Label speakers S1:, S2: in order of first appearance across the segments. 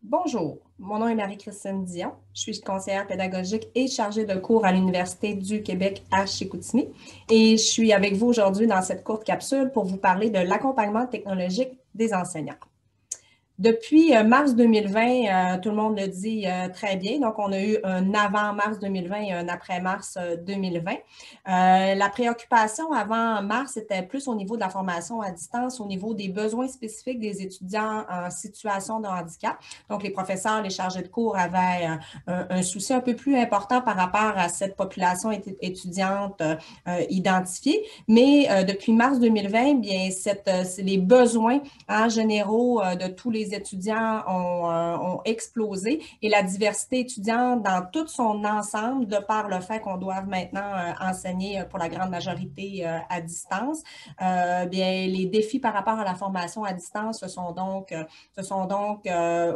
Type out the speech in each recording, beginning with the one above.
S1: Bonjour, mon nom est Marie-Christine Dion. Je suis conseillère pédagogique et chargée de cours à l'Université du Québec à Chicoutimi. Et je suis avec vous aujourd'hui dans cette courte capsule pour vous parler de l'accompagnement technologique des enseignants. Depuis mars 2020, tout le monde le dit très bien. Donc, on a eu un avant mars 2020 et un après mars 2020. La préoccupation avant mars était plus au niveau de la formation à distance, au niveau des besoins spécifiques des étudiants en situation de handicap. Donc, les professeurs, les chargés de cours avaient un souci un peu plus important par rapport à cette population étudiante identifiée. Mais depuis mars 2020, bien, les besoins en généraux de tous les étudiants ont explosé et la diversité étudiante dans tout son ensemble, de par le fait qu'on doit maintenant enseigner pour la grande majorité à distance, bien, les défis par rapport à la formation à distance se sont donc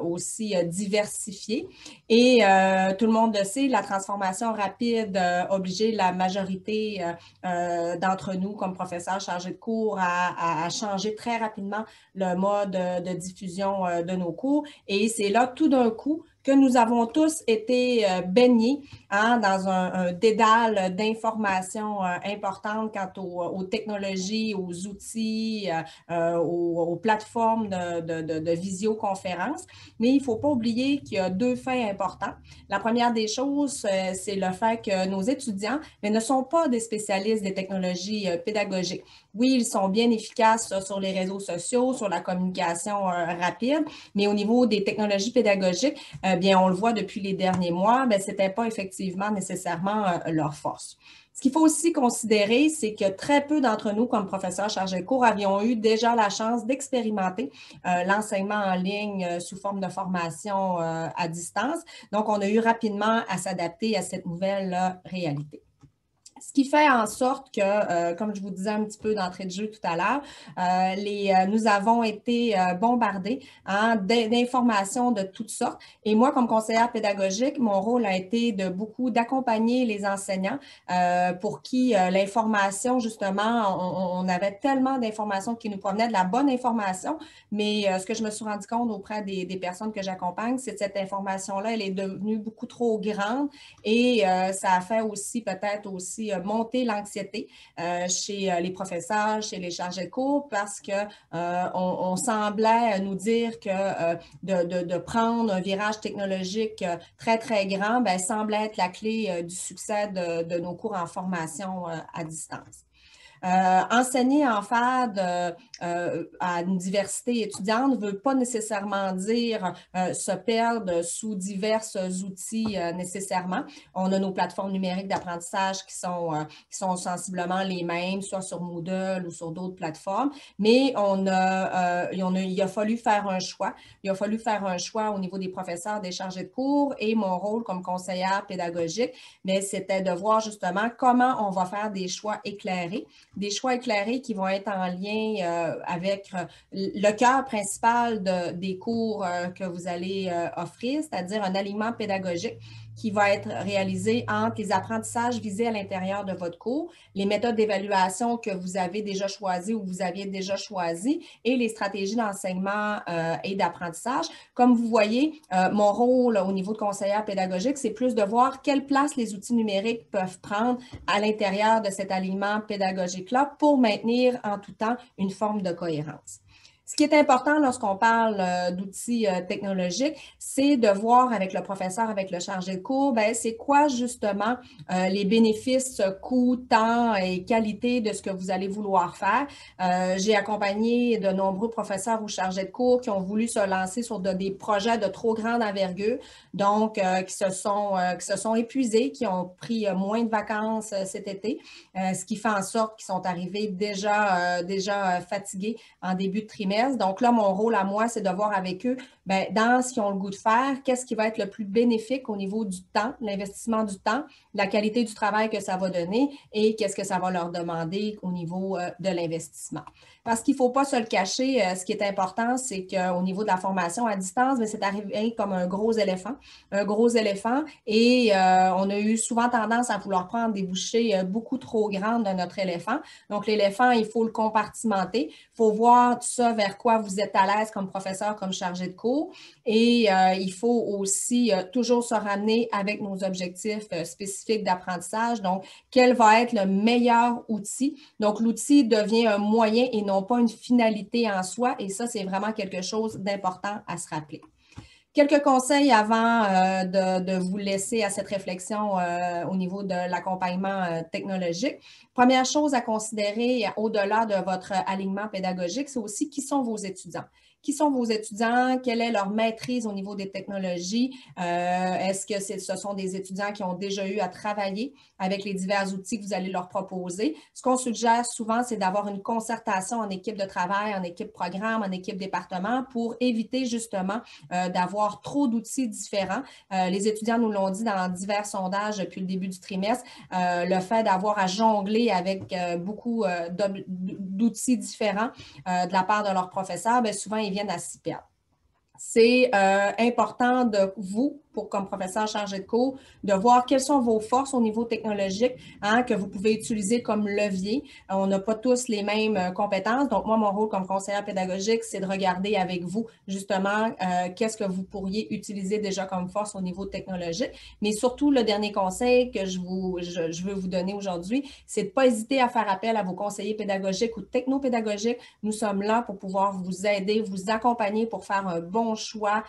S1: aussi diversifiés. Et tout le monde le sait, la transformation rapide a obligé la majorité d'entre nous, comme professeurs chargés de cours, à changer très rapidement le mode de diffusion de nos cours. Et c'est là, tout d'un coup, que nous avons tous été baignés dans un dédale d'informations importantes quant aux technologies, aux outils, aux plateformes de visioconférence. Mais il ne faut pas oublier qu'il y a deux faits importants. La première des choses, c'est le fait que nos étudiants ne sont pas des spécialistes des technologies pédagogiques. Oui, ils sont bien efficaces sur les réseaux sociaux, sur la communication rapide, mais au niveau des technologies pédagogiques, bien, on le voit depuis les derniers mois, ce n'était pas effectivement nécessairement leur force. Ce qu'il faut aussi considérer, c'est que très peu d'entre nous, comme professeurs chargés de cours, avions eu déjà la chance d'expérimenter l'enseignement en ligne sous forme de formation à distance. Donc, on a eu rapidement à s'adapter à cette nouvelle réalité. Ce qui fait en sorte que, comme je vous disais un petit peu d'entrée de jeu tout à l'heure, nous avons été bombardés d'informations de toutes sortes. Et moi, comme conseillère pédagogique, mon rôle a été de beaucoup d'accompagner les enseignants pour qui l'information, justement, on avait tellement d'informations qui nous provenaient de la bonne information, mais ce que je me suis rendu compte auprès des personnes que j'accompagne, c'est que cette information-là, elle est devenue beaucoup trop grande et ça a fait aussi peut-être aussi monter l'anxiété chez les professeurs, chez les chargés de cours, parce qu'on semblait nous dire que de prendre un virage technologique très, très grand, semblait être la clé du succès de nos cours en formation à distance. Enseigner en FAD à une diversité étudiante ne veut pas nécessairement dire se perdre sous divers outils nécessairement. On a nos plateformes numériques d'apprentissage qui sont sensiblement les mêmes, soit sur Moodle ou sur d'autres plateformes, mais il a fallu faire un choix. Il a fallu faire un choix au niveau des professeurs, des chargés de cours, et mon rôle comme conseillère pédagogique, mais c'était de voir justement comment on va faire des choix éclairés qui vont être en lien avec le cœur principal des cours que vous allez offrir, c'est-à-dire un alignement pédagogique qui va être réalisé entre les apprentissages visés à l'intérieur de votre cours, les méthodes d'évaluation que vous avez déjà choisies ou vous aviez déjà choisies et les stratégies d'enseignement et d'apprentissage. Comme vous voyez, mon rôle au niveau de conseillère pédagogique, c'est plus de voir quelle place les outils numériques peuvent prendre à l'intérieur de cet alignement pédagogique-là pour maintenir en tout temps une forme de cohérence. Ce qui est important lorsqu'on parle d'outils technologiques, c'est de voir avec le professeur, avec le chargé de cours, c'est quoi justement les bénéfices, coûts, temps et qualité de ce que vous allez vouloir faire. J'ai accompagné de nombreux professeurs ou chargés de cours qui ont voulu se lancer sur des projets de trop grande envergure, donc qui se sont épuisés, qui ont pris moins de vacances cet été, ce qui fait en sorte qu'ils sont arrivés déjà fatigués en début de trimestre. Donc là, mon rôle à moi, c'est de voir avec eux, dans ce qu'ils ont le goût de faire, qu'est-ce qui va être le plus bénéfique au niveau du temps, l'investissement du temps, la qualité du travail que ça va donner et qu'est-ce que ça va leur demander au niveau de l'investissement. Parce qu'il ne faut pas se le cacher, ce qui est important, c'est qu'au niveau de la formation à distance, c'est arrivé comme un gros éléphant et on a eu souvent tendance à vouloir prendre des bouchées beaucoup trop grandes de notre éléphant. Donc, l'éléphant, il faut le compartimenter. Il faut voir tout ça vers quoi vous êtes à l'aise comme professeur, comme chargé de cours. cours. Et il faut aussi toujours se ramener avec nos objectifs spécifiques d'apprentissage. Donc, quel va être le meilleur outil? Donc, l'outil devient un moyen et non pas une finalité en soi. Et ça, c'est vraiment quelque chose d'important à se rappeler. Quelques conseils avant de vous laisser à cette réflexion au niveau de l'accompagnement technologique. Première chose à considérer au-delà de votre alignement pédagogique, c'est aussi qui sont vos étudiants. Qui sont vos étudiants? Quelle est leur maîtrise au niveau des technologies? Est-ce que ce sont des étudiants qui ont déjà eu à travailler avec les divers outils que vous allez leur proposer? Ce qu'on suggère souvent, c'est d'avoir une concertation en équipe de travail, en équipe programme, en équipe département pour éviter justement d'avoir trop d'outils différents. Les étudiants nous l'ont dit dans divers sondages depuis le début du trimestre, le fait d'avoir à jongler avec beaucoup d'outils différents de la part de leurs professeurs, bien, souvent, ils viennent à s'y perdre. C'est important de vous, comme professeur chargé de cours, de voir quelles sont vos forces au niveau technologique que vous pouvez utiliser comme levier. On n'a pas tous les mêmes compétences. Donc, moi, mon rôle comme conseillère pédagogique, c'est de regarder avec vous, justement, qu'est-ce que vous pourriez utiliser déjà comme force au niveau technologique. Mais surtout, le dernier conseil que je veux vous donner aujourd'hui, c'est de ne pas hésiter à faire appel à vos conseillers pédagogiques ou technopédagogiques. Nous sommes là pour pouvoir vous aider, vous accompagner pour faire un bon choix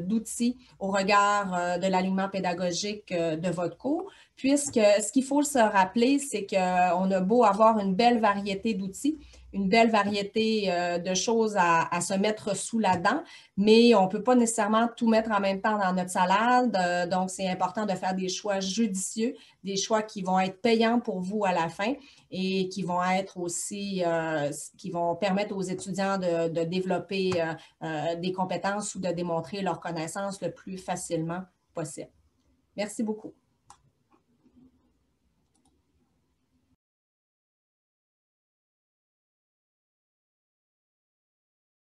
S1: d'outils au regard de l'alignement pédagogique de votre cours, puisque ce qu'il faut se rappeler, c'est qu'on a beau avoir une belle variété d'outils, une belle variété de choses à se mettre sous la dent, mais on ne peut pas nécessairement tout mettre en même temps dans notre salade. Donc, c'est important de faire des choix judicieux, des choix qui vont être payants pour vous à la fin et qui vont être aussi, qui vont permettre aux étudiants de développer des compétences ou de démontrer leurs connaissances le plus facilement possible. Merci beaucoup.